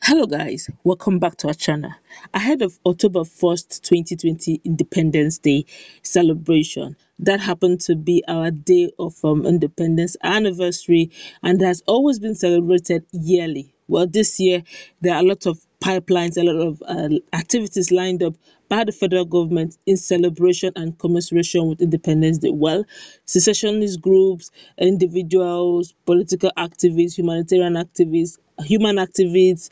Hello guys, welcome back to our channel. Ahead of October 1st, 2020 Independence Day celebration, that happened to be our day of independence anniversary and has always been celebrated yearly. Well, this year there are a lot of pipelines, a lot of activities lined up by the federal government in celebration and commemoration with Independence Day. Well, secessionist groups, individuals, political activists, humanitarian activists, human activists,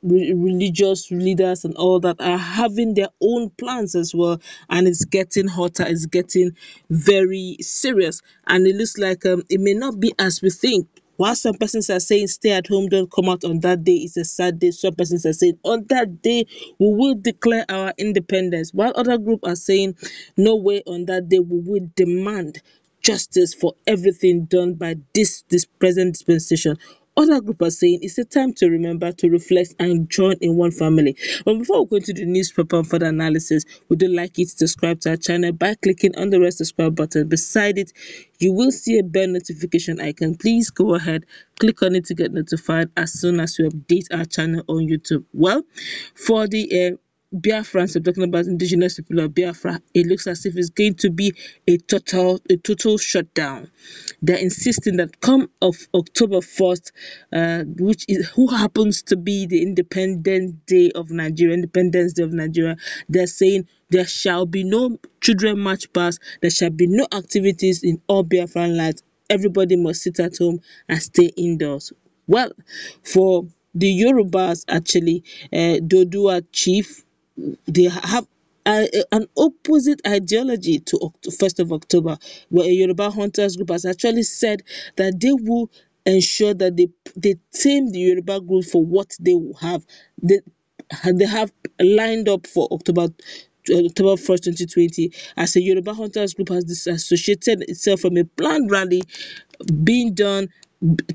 religious leaders, and all that are having their own plans as well. And it's getting hotter, it's getting very serious. And it looks like it may not be as we think. While some persons are saying stay at home, don't come out on that day, it's a sad day. Some persons are saying on that day we will declare our independence. While other groups are saying no way, on that day we will demand justice for everything done by this present dispensation. Other group are saying it's a time to remember, to reflect, and join in one family. But before we go into the newspaper and further analysis, we do like you to subscribe to our channel by clicking on the red subscribe button. Beside it, you will see a bell notification icon. Please go ahead, click on it to get notified as soon as we update our channel on YouTube. Well, for the Biafrans, I'm talking about indigenous people of Biafra, it looks as if it's going to be a total shutdown. They're insisting that come of October 1st, which is who happens to be the Independence Day of Nigeria, they're saying there shall be no children march past, there shall be no activities in all Biafran lands. Everybody must sit at home and stay indoors. Well, for the Yorubas, actually, Oduduwa chief, they have an opposite ideology to 1st of October, where a Yoruba hunters group has actually said that they will ensure that they tame the Yoruba group for what they will have. They, they have lined up for October 1st, 2020, as a Yoruba hunters group has disassociated itself from a planned rally being done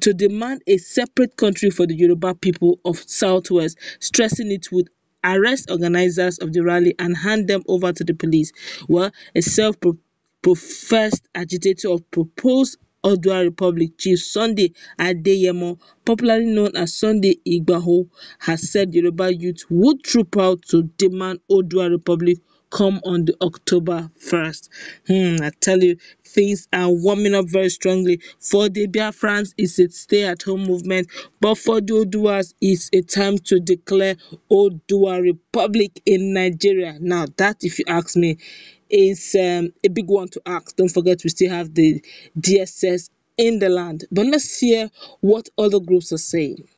to demand a separate country for the Yoruba people of Southwest, stressing it would arrest organizers of the rally and hand them over to the police. Well, a self-professed agitator of proposed Oduduwa Republic, Chief Sunday Adeyemo, popularly known as Sunday Igbaho, has said Yoruba youth would troop out to demand Oduduwa Republic come on the October 1st. I tell you, things are warming up very strongly. For the Biafrans, it's a stay-at-home movement, but for the Oduduwas, it's a time to declare Oduduwa Republic in Nigeria. Now, that, if you ask me, is a big one to ask. Don't forget, we still have the DSS in the land. But let's hear what other groups are saying.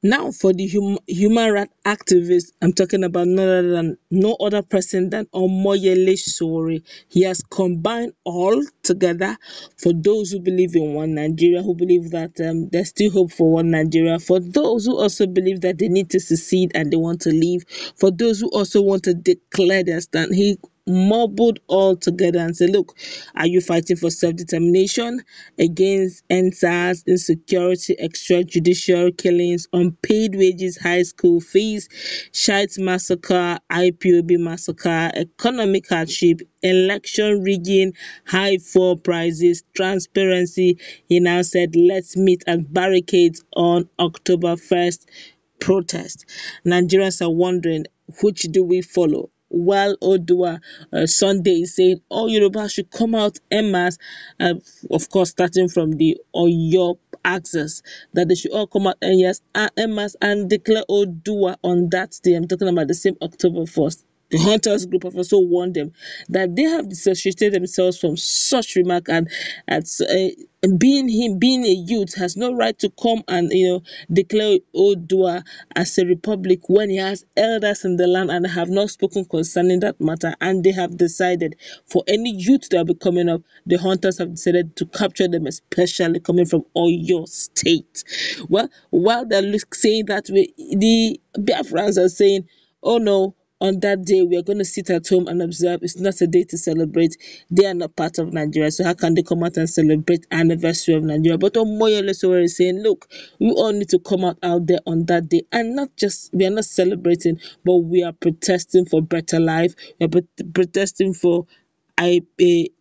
Now, for the human rights activist, I'm talking about no other person than Omoyele Sowore. He has combined all together for those who believe in one Nigeria, who believe that there's still hope for one Nigeria, for those who also believe that they need to secede and they want to leave, for those who also want to declare their stand. He mobbled all together and said, look, are you fighting for self-determination against cers, insecurity, extrajudicial killings, unpaid wages, high school fees, Shites massacre, IPOB massacre, economic hardship, election rigging, high fuel prices, transparency? He now said, let's meet at barricades on October 1st protest. Nigerians are wondering, which do we follow? While Oduduwa Sunday is saying all Yoruba should come out en masse, of course, starting from the Oyo axis, that they should all come out en masse and declare Oduduwa on that day. I'm talking about the same October 1st. The hunters group have also warned them that they have dissociated themselves from such remark, and being a youth, has no right to come and declare Oduduwa as a republic when he has elders in the land and have not spoken concerning that matter. And they have decided for any youth that will be coming up, the hunters have decided to capture them, especially coming from Oyo State. Well, while they're saying that way, the Biafrans are saying, oh no, on that day we are going to sit at home and observe. It's not a day to celebrate. They are not part of Nigeria, so how can they come out and celebrate anniversary of Nigeria? But Omoyele Sowore is saying, look, we all need to come out there on that day, and not just, we are not celebrating, but we are protesting for better life. We are protesting for the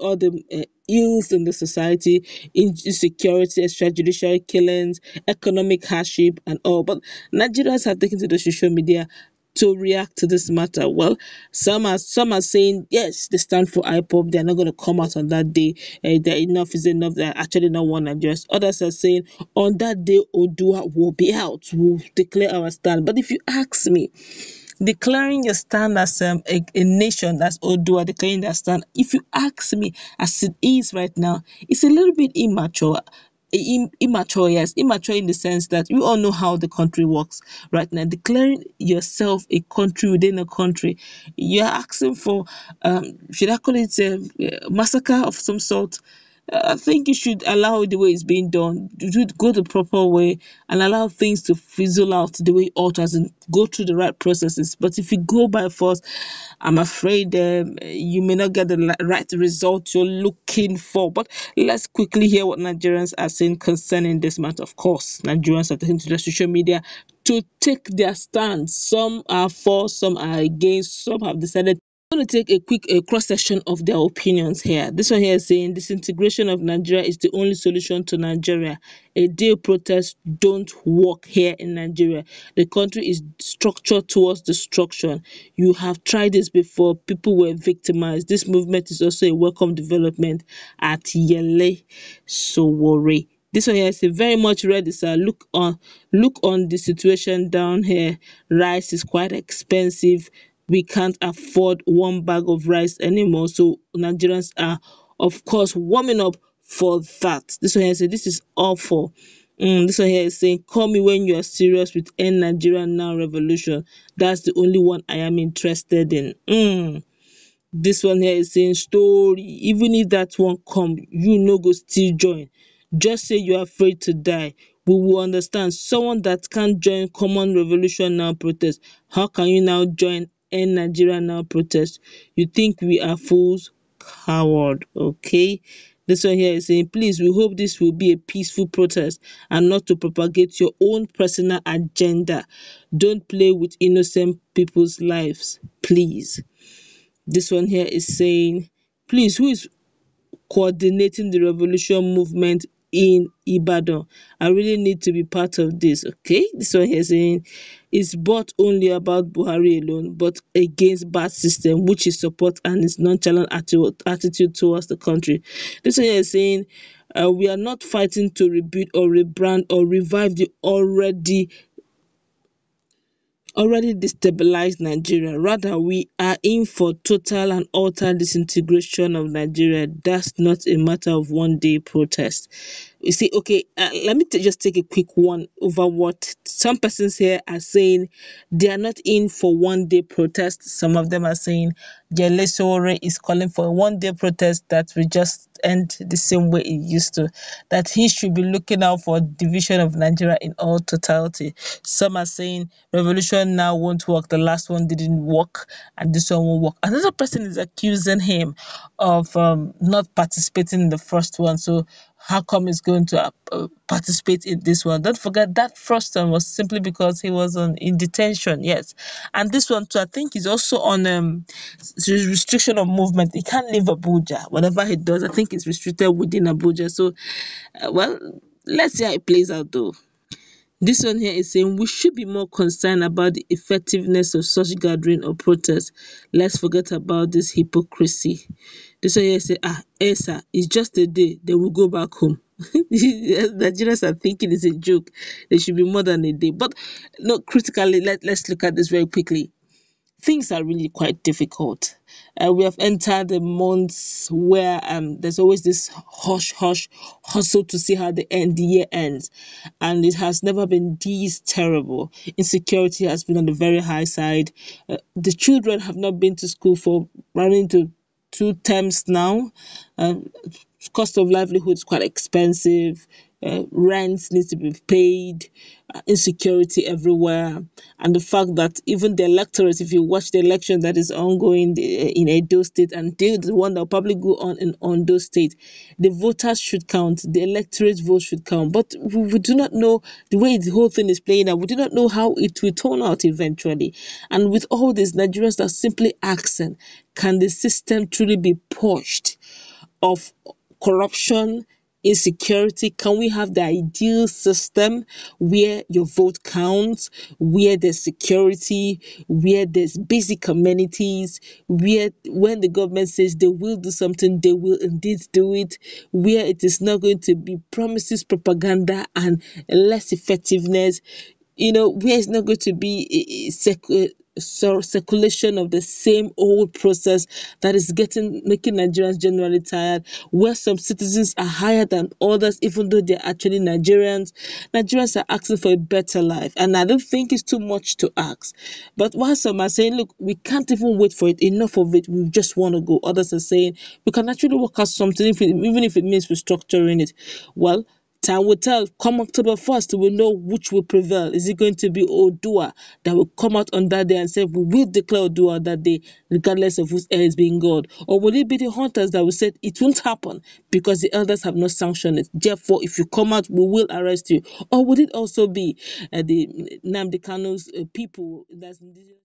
other ills in the society, insecurity, extrajudicial killings, economic hardship, and all. But Nigerians have taken to the social media to react to this matter. Well, some are saying yes, they stand for IPOP. They're not going to come out on that day. That enough is enough. They're actually not one Nigerians. Others are saying on that day, Oduduwa will be out. We'll declare our stand. But if you ask me, declaring your stand as a nation, that's Odua declaring their stand, if you ask me, as it is right now, it's a little bit immature. Immature, yes, immature in the sense that you all know how the country works right now. Declaring yourself a country within a country, you're asking for, should I call it a massacre of some sort? I think you should allow it the way it's being done. Do it, go the proper way, and allow things to fizzle out the way it ought, as in go through the right processes. But if you go by force, I'm afraid you may not get the right result you're looking for. But let's quickly hear what Nigerians are saying concerning this matter. Of course, Nigerians are taking to the social media to take their stand. Some are for, some are against, some have decided. I'm going to take a quick cross section of their opinions here. This one here is saying disintegration of Nigeria is the only solution to Nigeria. A day protest don't work here in Nigeria. The country is structured towards destruction. You have tried this before. People were victimized. This movement is also a welcome development at Yele Sowore. This one here is very much ready, sir. Look on the situation down here. Rice is quite expensive. We can't afford one bag of rice anymore. So Nigerians are, of course, warming up for that. This one here says this is awful. This one here is saying, call me when you are serious with End Nigeria Now revolution. That's the only one I am interested in. This one here is saying story. Even if that one come, you no go still join. Just say you are afraid to die. We will understand. Someone that can't join common revolution now protest. How can you now join End Nigeria Now protest? You think we are fools? Coward. Okay. This one here is saying, please, we hope this will be a peaceful protest and not to propagate your own personal agenda. Don't play with innocent people's lives, please. This one here is saying, please, who is coordinating the revolution movement in Ibadan? I really need to be part of this. Okay, this one here is saying it's bought only about Buhari alone, but against bad system, which is support and its nonchalant attitude towards the country. This one here is saying we are not fighting to rebuild or rebrand or revive the already destabilized Nigeria. Rather, we are in for total and utter disintegration of Nigeria. That's not a matter of one day protest. You see, okay, let me just take a quick one over what some persons here are saying. They are not in for one day protest. Some of them are saying Jele Sowore is calling for a one day protest that will just end the same way it used to. That he should be looking out for division of Nigeria in all totality. Some are saying revolution now won't work. The last one didn't work, and this one won't work. Another person is accusing him of not participating in the first one. So how come he's going to participate in this one? Don't forget that first one was simply because he was in detention. Yes, and this one too, I think, is also on restriction of movement. He can't leave Abuja. Whatever he does, I think it's restricted within Abuja. So, well, let's see how it plays out though. This one here is saying we should be more concerned about the effectiveness of such gathering or protest. Let's forget about this hypocrisy. This one here say, sir, it's just a day, they will go back home. Nigerians are thinking it's a joke. There should be more than a day. But no, critically, let's look at this very quickly. Things are really quite difficult. We have entered the months where there's always this hush hustle to see how the year ends, and it has never been this terrible. Insecurity has been on the very high side. The children have not been to school for running to 2 terms now. Uh, Cost of livelihood is quite expensive. Rents need to be paid. Insecurity everywhere, and the fact that even the electorate, if you watch the election that is ongoing in Edo State and the one that will probably go on in Ondo State, the voters should count, the electorate vote should count. But we do not know the way the whole thing is playing out. We do not know how it will turn out eventually. And with all this, Nigerians are simply asking, can the system truly be pushed of corruption, insecurity? Can we have the ideal system where your vote counts, where there's security, where there's basic amenities, where when the government says they will do something, they will indeed do it, where it is not going to be promises, propaganda, and less effectiveness, where it's not going to be circulation of the same old process that is making Nigerians generally tired, where some citizens are higher than others, even though they're actually Nigerians. Nigerians are asking for a better life, and I don't think it's too much to ask. But while some are saying, look, we can't even wait for it, enough of it, we just want to go. Others are saying we can actually work out something, even if it means restructuring it. Well, time will tell. Come October 1st, we'll know which will prevail. Is it going to be Oduduwa that will come out on that day and say, we will declare Oduduwa on that day, regardless of whose heir is being God? Or will it be the hunters that will say, it won't happen because the elders have not sanctioned it? Therefore, if you come out, we will arrest you. Or would it also be the Nnamdi Kanu's people, that's